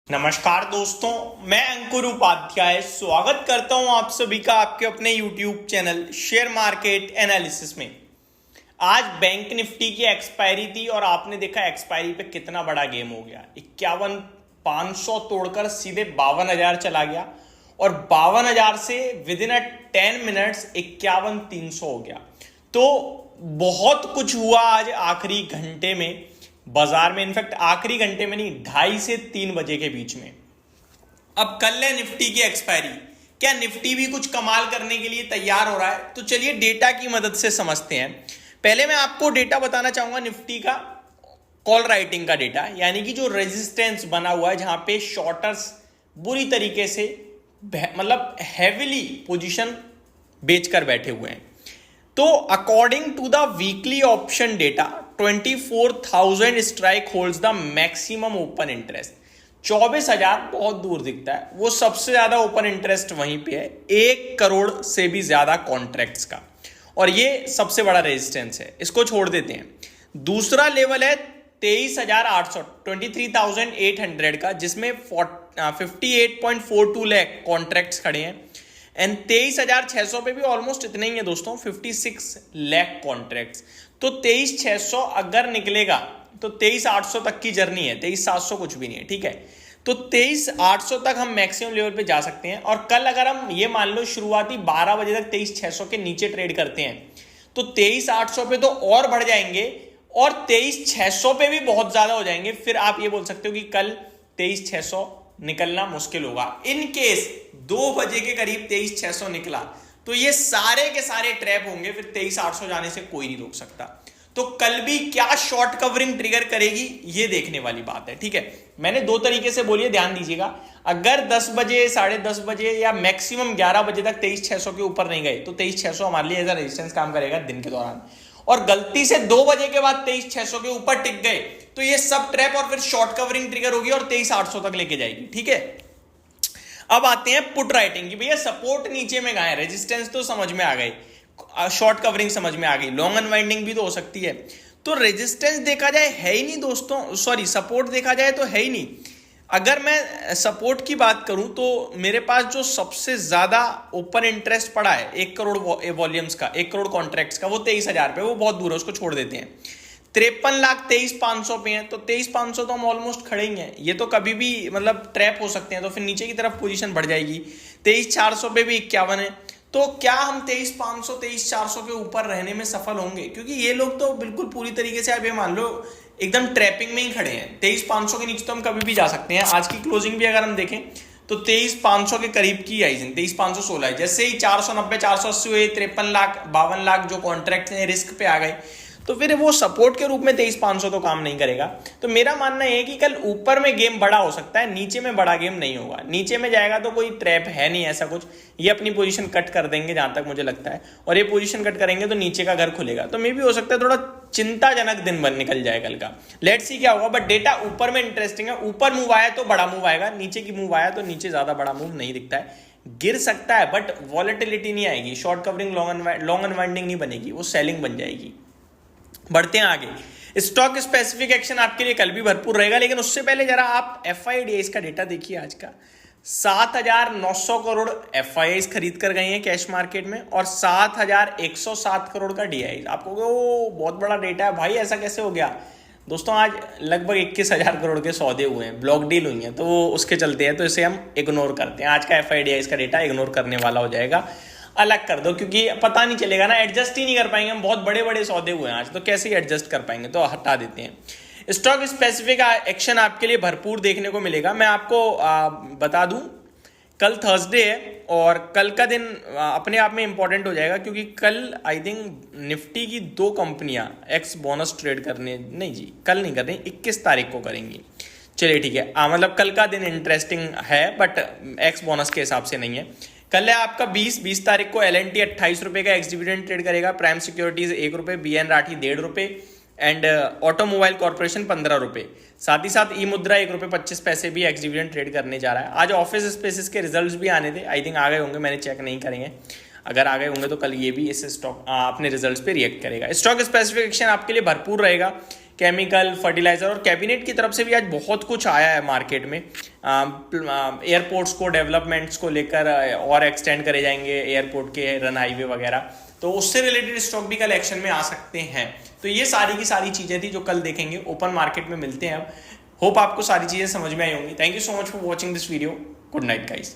नमस्कार दोस्तों, मैं अंकुर उपाध्याय स्वागत करता हूं आप सभी का आपके अपने YouTube channel share market analysis में। आज बैंक निफ्टी की एक्सपायरी थी और आपने देखा एक्सपायरी पे कितना बड़ा गेम हो गया। 51,500 तोड़कर सीधे 52,000 चला गया और 52,000 से विद इन 10 मिनट्स 51,300 हो गया। तो बहुत कुछ हुआ आज आखिरी घंटे में बाजार में। इनफैक्ट आखिरी घंटे में नहीं, 2:30 से 3 बजे के बीच में। अब कल है निफ्टी की एक्सपायरी। क्या निफ्टी भी कुछ कमाल करने के लिए तैयार हो रहा है? तो चलिए डेटा की मदद से समझते हैं। पहले मैं आपको डेटा बताना चाहूंगा निफ्टी का, कॉल राइटिंग का डेटा, यानी कि जो रेजिस्टेंस बना हुआ है जहां पे शॉर्टर्स बुरी तरीके से मतलब हैविली पोजीशन बेचकर बैठे हुए हैं। तो according to the weekly option data 24,000 strike holds the maximum open interest. 24,000 बहुत दूर दिखता है, वो सबसे ज्यादा ओपन इंटरेस्ट वहीं पे है, 1 करोड़ से भी ज्यादा कॉन्ट्रैक्ट्स का, और ये सबसे बड़ा रेजिस्टेंस है, इसको छोड़ देते हैं। दूसरा लेवल है 23,800 23,800 का, जिसमें 58.42 लाख कॉन्ट्रैक्ट्स खड़े हैं। एंड 23,600 पे भी ऑलमोस्ट इतने ही है दोस्तों, 56 लाख कॉन्ट्रैक्ट्स। तो 23,600 अगर निकलेगा तो 23,800 तक की जर्नी है, 23,700 कुछ भी नहीं है, ठीक है। तो 23,800 तक हम मैक्सिमम लेवल पे जा सकते हैं। और कल अगर हम ये मान लो शुरुआती 12 बजे तक 23,600 के नीचे ट्रेड करते हैं तो 23,800 पे तो और बढ़ जाएंगे और 23,600 पे भी बहुत ज्यादा हो जाएंगे। फिर आप ये बोल सकते हो कि कल 23,600 निकलना मुश्किल होगा। इन केस 2 बजे के करीब 23,600 निकला तो ये सारे के सारे ट्रैप होंगे, फिर 23,800 जाने से कोई नहीं रोक सकता। तो कल भी क्या शॉर्ट कवरिंग ट्रिगर करेगी ये देखने वाली बात है, ठीक है। मैंने 2 तरीके से बोलिए, ध्यान दीजिएगा। अगर 10 बजे, 10:30 बजे या मैक्सिमम 11 बजे तक 23,600 के ऊपर नहीं गए तो 23,600 हमारे लिए एज अ रेजिस्टेंस काम करेगा दिन के दौरान। और गलती से 2 बजे के बाद 23,600 के ऊपर टिक गए तो ये सब ट्रैप और फिर शॉर्ट कवरिंग ट्रिगर होगी और 23,800 तक लेके जाएगी, ठीक है। अब आते हैं पुट राइटिंग की। भैया सपोर्ट नीचे में गए, रेजिस्टेंस तो समझ में आ गई, शॉर्ट कवरिंग समझ में आ गई, लॉन्ग अनवाइंडिंग भी तो हो सकती है। तो रेजिस्टेंस देखा जाए है ही नहीं दोस्तों, सॉरी सपोर्ट देखा जाए तो है ही नहीं। अगर मैं सपोर्ट की बात करूं तो मेरे पास जो सबसे ज्यादा ओपन इंटरेस्ट पड़ा है 1 करोड़ वॉल्यूम्स का, 1 करोड़ कॉन्ट्रैक्ट्स का, वो 23,000 पे, वो बहुत दूर है, उसको छोड़ देते हैं। 53,23,500 पे हैं तो 23,500 तो हम ऑलमोस्ट खड़े ही हैं। ये तो कभी भी मतलब ट्रैप हो सकते हैं, तो फिर नीचे की तरफ पोजीशन बढ़ जाएगी। 23,400 पे भी 51 है। तो क्या हम 23,500 23,400 के ऊपर रहने में सफल होंगे? क्योंकि ये लोग तो बिल्कुल पूरी तरीके से आप ये मान लो एकदम ट्रैपिंग में ही खड़े हैं। 23,500 के नीचे तो हम कभी भी जा सकते हैं। आज की क्लोजिंग भी अगर हम देखें तो 23,500 के करीब की आई, 23,516 है। जैसे ही 490 480 हुए, 53 लाख 52 लाख जो कॉन्ट्रैक्ट हैं रिस्क पे आ गए, तो फिर वो सपोर्ट के रूप में 23,500 तो काम नहीं करेगा। तो मेरा मानना है कि कल ऊपर में गेम बड़ा हो सकता है, नीचे में बड़ा गेम नहीं होगा। नीचे में जाएगा तो कोई ट्रैप है नहीं ऐसा कुछ, ये अपनी पोजीशन कट कर देंगे जहां तक मुझे लगता है, और ये पोजीशन कट करेंगे तो नीचे का घर खुलेगा। तो मे भी हो सकता है थोड़ा चिंताजनक दिन बन निकल जाए कल का। लेट्स सी क्या होगा। बट डेटा ऊपर में इंटरेस्टिंग है। ऊपर मूव आया तो बड़ा मूव आएगा, नीचे की मूव आया तो नीचे ज्यादा बड़ा मूव नहीं दिखता है। गिर सकता है बट वॉलेटिलिटी नहीं आएगी, शॉर्ट कवरिंग लॉन्ग अनवाइंडिंग नहीं बनेगी, वो सेलिंग बन जाएगी। बढ़ते हैं आगे। स्टॉक स्पेसिफिक एक्शन आपके लिए कल भी भरपूर रहेगा, लेकिन उससे पहले जरा आप एफआईआईज का डेटा देखिए आज का। 7,900 करोड़ एफआईआईज खरीद कर गए हैं कैश मार्केट में और 7,107 करोड़ का डीआई। आपको वो बहुत बड़ा डेटा है भाई, ऐसा कैसे हो गया? दोस्तों आज लगभग 21,000 करोड़ के सौदे हुए हैं, ब्लॉक डील हुई हैं, तो उसके चलते हैं, तो इसे हम इग्नोर करते हैं। आज का एफआईआईज का डेटा इग्नोर करने वाला हो जाएगा, अलग कर दो, क्योंकि पता नहीं चलेगा ना, एडजस्ट ही नहीं कर पाएंगे हम। बहुत बड़े बड़े सौदे हुए हैं आज, तो कैसे एडजस्ट कर पाएंगे, तो हटा देते हैं। स्टॉक स्पेसिफिक एक्शन आपके लिए भरपूर देखने को मिलेगा। मैं आपको बता दूं, कल थर्सडे है और कल का दिन अपने आप में इंपॉर्टेंट हो जाएगा, क्योंकि कल आई थिंक निफ्टी की 2 कंपनियां एक्स बोनस ट्रेड करने, नहीं जी कल नहीं कर रही, 21 तारीख को करेंगी। चलिए ठीक है, मतलब कल का दिन इंटरेस्टिंग है बट एक्स बोनस के हिसाब से नहीं है। कल है आपका 20 तारीख को L&T 28 रुपए का एक्स डिविडेंड ट्रेड करेगा, प्राइम सिक्योरिटीज 1 रुपए, BN राठी 1.5 रुपए एंड ऑटोमोबाइल कॉर्पोरेशन 15 रुपए। साथ ही साथ ई मुद्रा 1 रुपए 25 पैसे भी एक्स डिविडेंड ट्रेड करने जा रहा है। आज ऑफिस स्पेसिस के रिजल्ट्स भी आने थे, आई थिंक आ गए होंगे, मैंने चेक नहीं करेंगे। अगर आ गए होंगे तो कल ये भी इस स्टॉक अपने रिजल्ट्स पे रिएक्ट करेगा। स्टॉक स्पेसिफिक एक्शन आपके लिए भरपूर रहेगा, केमिकल, फर्टिलाइजर और कैबिनेट की तरफ से भी आज बहुत कुछ आया है मार्केट में। एयरपोर्ट्स को, डेवलपमेंट्स को लेकर और एक्सटेंड करे जाएंगे एयरपोर्ट के रन हाईवे वगैरह, तो उससे रिलेटेड स्टॉक भी कल एक्शन में आ सकते हैं। तो ये सारी की सारी चीजें थी जो कल देखेंगे। ओपन मार्केट में मिलते हैं अब। होप आपको सारी चीजें समझ में आई होंगी। Thank you so much for watching this video. Good night guys.